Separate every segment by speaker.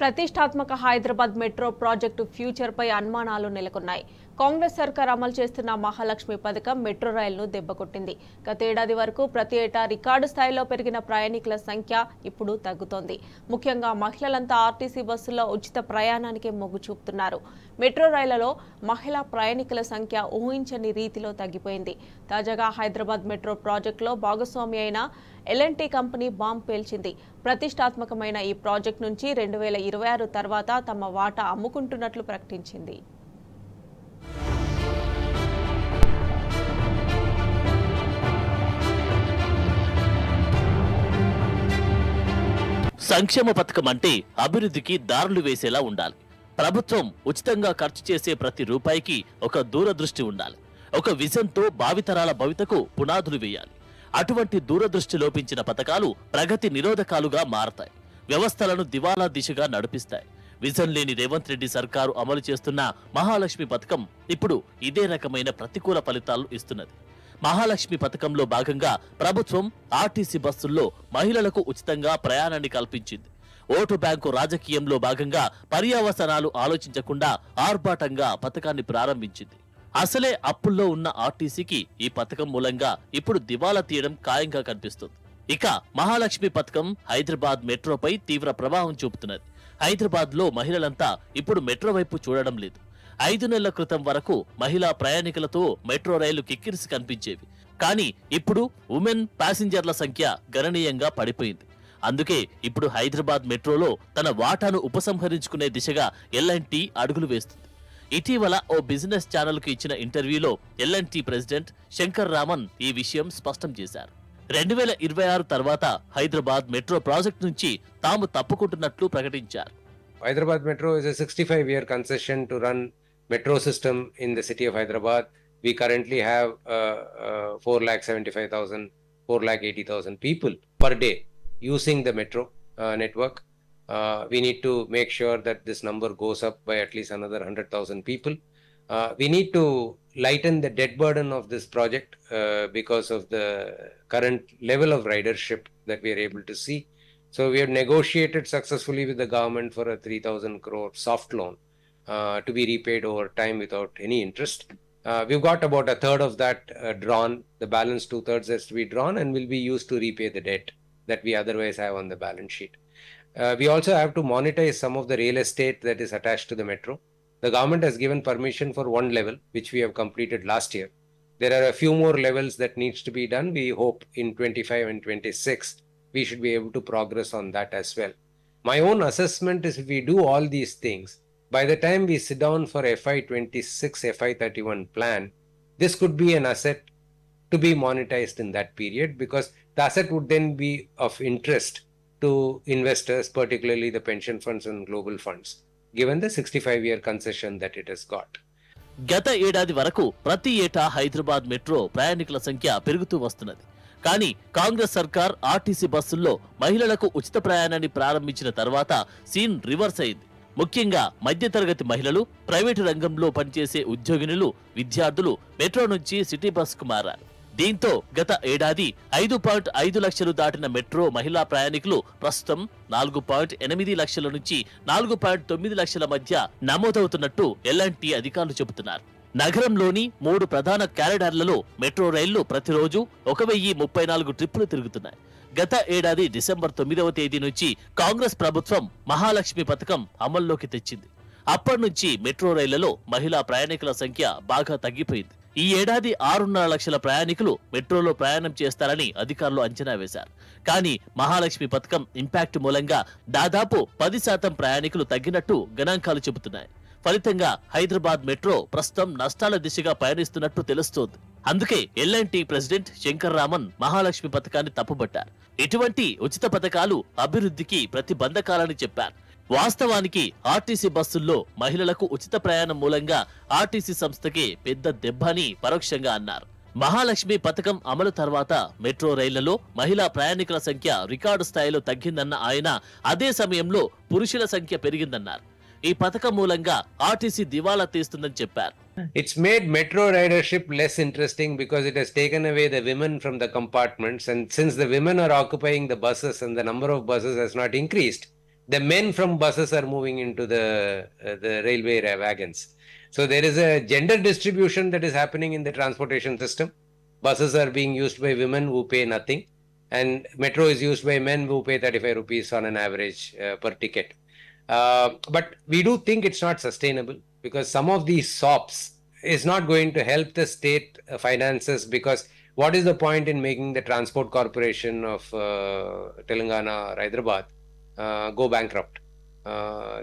Speaker 1: ప్రతిష్టాత్మక Hyderabad metro project ఫ్యూచర్పై అనుమానాలు నెలకొన్నాయి. కాంగ్రెస్ సర్కార్ అమలు చేస్తున్న మహాలక్ష్మి పథకం మెట్రో రైలును దెబ్బకొట్టింది. గతేడాది వరకు ప్రతి ఏటా రికార్డు స్థాయిలో పెరిగిన ప్రయాణికుల సంఖ్య ఇప్పుడు తగ్గుతోంది. ముఖ్యంగా మహిళలంతా ఆర్టీసీ బస్సుల్లో ఉచిత ప్రయాణానికి మొగ్గు చూపుతున్నారు. మెట్రో రైళ్లలో మహిళా ప్రయాణికుల సంఖ్య ఊహించని రీతిలో తగ్గిపోయింది. తాజాగా హైదరాబాద్ మెట్రో ప్రాజెక్టులో భాగస్వామి అయిన ఎల్ఎన్టీ కంపెనీ బాంబ్ పేల్చింది. ప్రతిష్టాత్మకమైన ఈ ప్రాజెక్టు నుంచి 2026 తర్వాత తమ వాటా అమ్ముకుంటున్నట్లు ప్రకటించింది.
Speaker 2: సంక్షేమ పథకం అంటే అభివృద్ధికి దారులు వేసేలా ఉండాలి. ప్రభుత్వం ఉచితంగా ఖర్చు చేసే ప్రతి రూపాయికి ఒక దూరదృష్టి ఉండాలి. ఒక విజన్తో భావితరాల భవితకు పునాదులు వేయాలి. అటువంటి దూరదృష్టి లోపించిన పథకాలు ప్రగతి నిరోధకాలుగా మారతాయి, వ్యవస్థలను దివాలా దిశగా నడిపిస్తాయి. విజన్ లేని రేవంత్ రెడ్డి సర్కారు అమలు చేస్తున్న మహాలక్ష్మి పథకం ఇప్పుడు ఇదే రకమైన ప్రతికూల ఫలితాలు ఇస్తున్నది. మహాలక్ష్మి పథకంలో భాగంగా ప్రభుత్వం ఆర్టీసీ బస్సుల్లో మహిళలకు ఉచితంగా ప్రయాణాన్ని కల్పించింది. ఓటు బ్యాంకు రాజకీయంలో భాగంగా పర్యావసనాలు ఆలోచించకుండా ఆర్భాటంగా పథకాన్ని ప్రారంభించింది. అసలే అప్పుల్లో ఉన్న ఆర్టీసీకి ఈ పథకం మూలంగా ఇప్పుడు దివాలా తీయడం ఖాయంగా కనిపిస్తుంది. ఇక మహాలక్ష్మి పథకం హైదరాబాద్ మెట్రోపై తీవ్ర ప్రభావం చూపుతున్నది. హైదరాబాద్ లో మహిళలంతా ఇప్పుడు మెట్రో వైపు చూడడం లేదు. 5 నెలల క్రితం వరకు మహిళా ప్రయాణికులతో మెట్రో రైలు కిక్కిరిసి కనిపించేవి. కానీ ఇప్పుడు ఉమెన్ ప్యాసింజర్ల సంఖ్య గణనీయంగా పడిపోయింది. అందుకే ఇప్పుడు హైదరాబాద్ మెట్రోలో తన వాటాను ఉపసంహరించుకునే దిశగా ఎల్ఎన్టీ అడుగులు వేస్తుంది. ఇటీవల ఓ బిజినెస్ ఛానల్ కు ఇచ్చిన ఇంటర్వ్యూలో ఎల్ఎన్టీ ప్రెసిడెంట్ శంకర్ రామన్ ఈ విషయం స్పష్టం చేశారు. 2026 తర్వాత హైదరాబాద్ మెట్రో ప్రాజెక్ట్ నుంచి తాము తప్పుకుంటున్నట్లు ప్రకటించారు.
Speaker 3: Hyderabad Metro is a 65-year concession to run metro system in the city of Hyderabad. We currently have 4,75,000, 4,80,000 people per day using the metro network. We need to make sure that this number goes up by at least another 100,000 people. We need to lighten the debt burden of this project because of the current level of ridership that we are able to see. So we have negotiated successfully with the government for a 3,000 crore soft loan to be repaid over time without any interest. We've got about a third of that drawn. The balance 2/3 has to be drawn and will be used to repay the debt that we otherwise have on the balance sheet. We also have to monetize some of the real estate that is attached to the metro. The government has given permission for one level, which we have completed last year. There are a few more levels that needs to be done. We hope in 25 and 26, we should be able to progress on that as well. My own assessment is if we do all these things, by the time we sit down for FY26, FY31 plan, this could be an asset to be monetized in that period because the asset would then be of interest to investors, particularly the pension funds and global funds, given the 65-year concession that it has got.
Speaker 2: గత ఏడాది వరకు ప్రతి ఏటా Hyderabad metro ప్రయాణికుల సంఖ్య పెరుగుతూ వస్తున్నది. కానీ కాంగ్రెస్ సర్కార్ ఆర్టీసీ బస్సుల్లో మహిళలకు ఉచిత ప్రయాణాన్ని ప్రారంభించిన తర్వాత సీన్ రివర్స్ అయింది. ముఖ్యంగా మధ్యతరగతి మహిళలు, ప్రైవేటు రంగంలో పనిచేసే ఉద్యోగినులు, విద్యార్థులు మెట్రో నుంచి సిటీ బస్కు మారారు. దీంతో గత ఏడాది 5.5 లక్షలు దాటిన మెట్రో మహిళా ప్రయాణికులు ప్రస్తుతం 4.8 లక్షల నుంచి 4.9 లక్షల మధ్య నమోదవుతున్నట్టు ఎల్ఎన్టీ అధికారులు చెబుతున్నారు. నగరంలోని 3 ప్రధాన కారిడార్లలో మెట్రో రైళ్లు ప్రతిరోజు 1034 ట్రిప్పులు తిరుగుతున్నాయి. గత ఏడాది డిసెంబర్ 9వ తేదీ నుంచి కాంగ్రెస్ ప్రభుత్వం మహాలక్ష్మి పథకం అమల్లోకి తెచ్చింది. అప్పటి నుంచి మెట్రో రైళ్లలో మహిళా ప్రయాణికుల సంఖ్య బాగా తగ్గిపోయింది. ఈ ఏడాది 6.5 లక్షల ప్రయాణికులు మెట్రోలో ప్రయాణం చేస్తారని అధికారులు అంచనా వేశారు. కానీ మహాలక్ష్మి పథకం ఇంపాక్ట్ మూలంగా దాదాపు 10% ప్రయాణికులు తగ్గినట్టు గణాంకాలు చెబుతున్నాయి. ఫలితంగా హైదరాబాద్ మెట్రో ప్రస్తుతం నష్టాల దిశగా పయనిస్తున్నట్టు తెలుస్తోంది. అందుకే ఎల్ఎన్టీ ప్రెసిడెంట్ శంకర్ రామన్ మహాలక్ష్మి పథకాన్ని తప్పుబట్టారు. ఇటువంటి ఉచిత పథకాలు అభివృద్ధికి ప్రతిబంధకాలని చెప్పారు. వాస్తవానికి ఆర్టీసీ బస్సుల్లో మహిళలకు ఉచిత ప్రయాణం మూలంగా ఆర్టీసీ సంస్థకే పెద్ద దెబ్బ అని పరోక్షంగా అన్నారు. మహాలక్ష్మి పథకం అమలు తర్వాత మెట్రో రైళ్లలో మహిళా ప్రయాణికుల సంఖ్య రికార్డు స్థాయిలో తగ్గిందన్న ఆయన అదే సమయంలో పురుషుల సంఖ్య పెరిగిందన్నారు. ఈ పథకం మూలంగా ఆర్టీసీ దివాలా తీస్తుందని చెప్పారు.
Speaker 3: It's made metro ridership less interesting because it has taken away the women from the compartments, and since the women are occupying the buses and the number of buses has not increased, the men from buses are moving into the railway wagons. So there is a gender distribution that is happening in the transportation system. Buses are being used by women who pay nothing, and metro is used by men who pay 35 rupees on an average per ticket. But we do think it's not sustainable, because some of these SOPs is not going to help the state finances, because what is the point in making the Transport Corporation of Telangana or Hyderabad go bankrupt?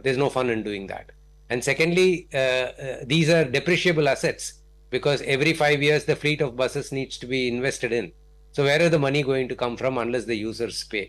Speaker 3: There's no fun in doing that. And secondly, these are depreciable assets, because every 5 years the fleet of buses needs to be invested in. So where is the money going to come from unless the users pay?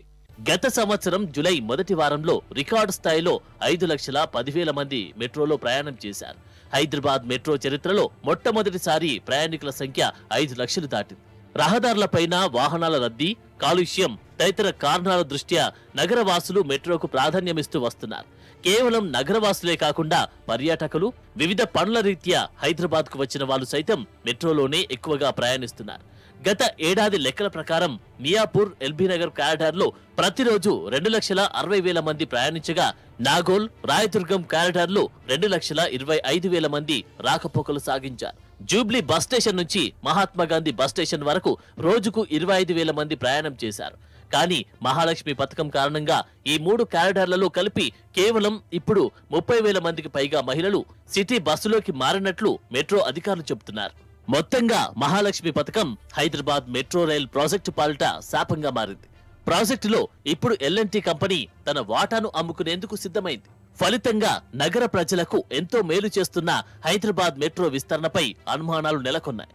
Speaker 2: గత సంవత్సరం July మొదటి వారంలో record స్థాయిలో 5,10,000 మంది మెట్రోలో ప్రయాణం చేశారు. Hyderabad metro చరిత్రలో మొట్టమొదటిసారి ప్రయాణికుల సంఖ్య 5 లక్షలు దాటింది. రహదారులపైన వాహనాల రద్దీ, కాలుష్యం తదితర కారణాల దృష్ట్యా నగరవాసులు మెట్రోకు ప్రాధాన్యమిస్తూ వస్తున్నారు. కేవలం నగరవాసులే కాకుండా పర్యాటకులు, వివిధ పనుల రీత్యా హైదరాబాద్కు వచ్చిన వాళ్ళు సైతం మెట్రోలోనే ఎక్కువగా ప్రయాణిస్తున్నారు. గత ఏడాది లెక్కల ప్రకారం మియాపూర్, ఎల్బీ నగర్ కారిడార్లో ప్రతిరోజు 2,60,000 మంది ప్రయాణించగా, నాగోల్, రాయదుర్గం కారిడార్లో 2,25,000 మంది రాకపోకలు సాగించారు. జూబ్లీ బస్ స్టేషన్ నుంచి మహాత్మా గాంధీ బస్ స్టేషన్ వరకు రోజుకు 25,000 మంది ప్రయాణం చేశారు. కానీ మహాలక్ష్మి పథకం కారణంగా ఈ 3 కారిడార్లలో కలిపి కేవలం ఇప్పుడు 30,000 మందికి పైగా మహిళలు సిటీ బస్సులోకి మారినట్లు మెట్రో అధికారులు చెబుతున్నారు. మొత్తంగా మహాలక్ష్మి పథకం హైదరాబాద్ మెట్రో రైల్ ప్రాజెక్టు పాలిట శాపంగా మారింది. ప్రాజెక్టులో ఇప్పుడు L&T కంపెనీ తన వాటాను అమ్ముకునేందుకు సిద్ధమైంది. ఫలితంగా నగర ప్రజలకు ఎంతో మేలు చేస్తున్న హైదరాబాద్ మెట్రో విస్తరణపై అనుమానాలు నెలకొన్నాయి.